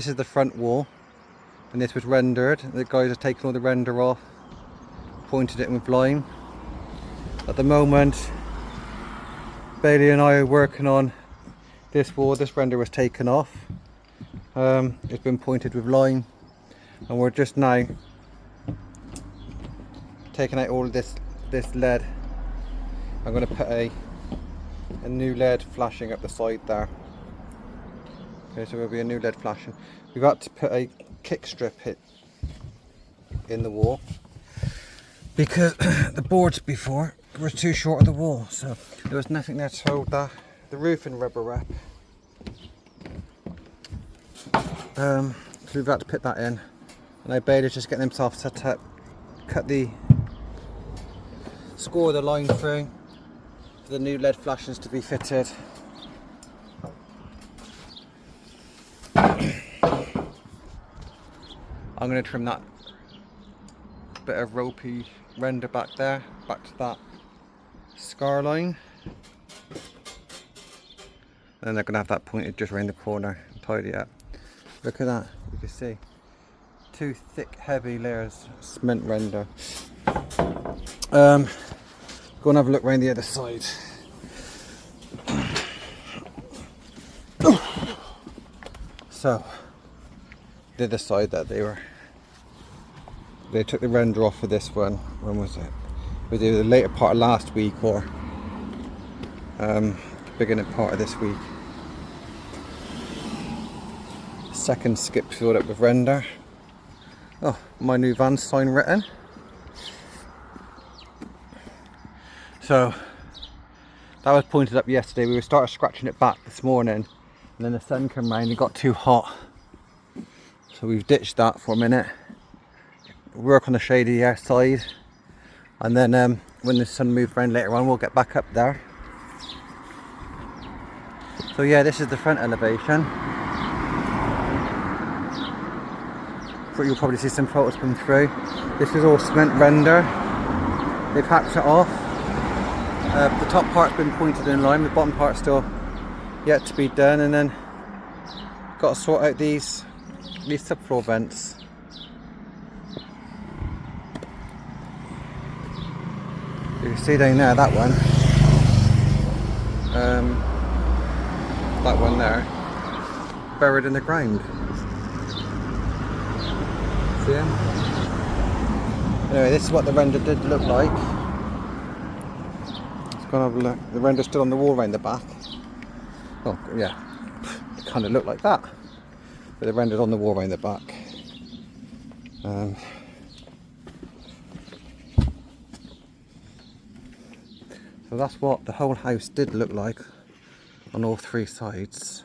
This is the front wall, and this was rendered. The guys have taken all the render off, pointed it with lime. At the moment, Bailey and I are working on this wall. This render was taken off. It's been pointed with lime, and we're just now taking out all of this lead. I'm going to put a new LED flashing up the side there. Okay, so there'll be a new LED flashing. We've got to put a kick strip in the wall because the boards before were too short of the wall, so there was nothing there to hold the roof in rubber wrap. So we've got to put that in. And now Bailey's just getting himself set up, score the line through for the new LED flashings to be fitted. I'm going to trim that bit of ropey render back there, back to that scar line. Then they're going to have that pointed just around the corner, tidy up. Look at that, you can see two thick heavy layers of cement render. Go and have a look around the other side. So the other side that they took the render off for this one. When was it? Was it the later part of last week or beginning part of this week? Second skip filled up with render. Oh, my new van sign written. So that was pointed up yesterday. We started scratching it back this morning, and then the sun came round and got too hot. So we've ditched that for a minute. Work on the shady side, and then when the sun moves around later on, we'll get back up there. So yeah, this is the front elevation. You'll probably see some photos come through. This is all cement render. They've hacked it off. The top part's been pointed in line, the bottom part's still yet to be done, and then got to sort out these subfloor vents. You can see down there, that one there, buried in the ground. See him? Anyway, this is what the render did look like. Let's go and have a look. The render's still on the wall around the back. Oh yeah, it kind of looked like that, but the render's on the wall around the back. So that's what the whole house did look like on all three sides.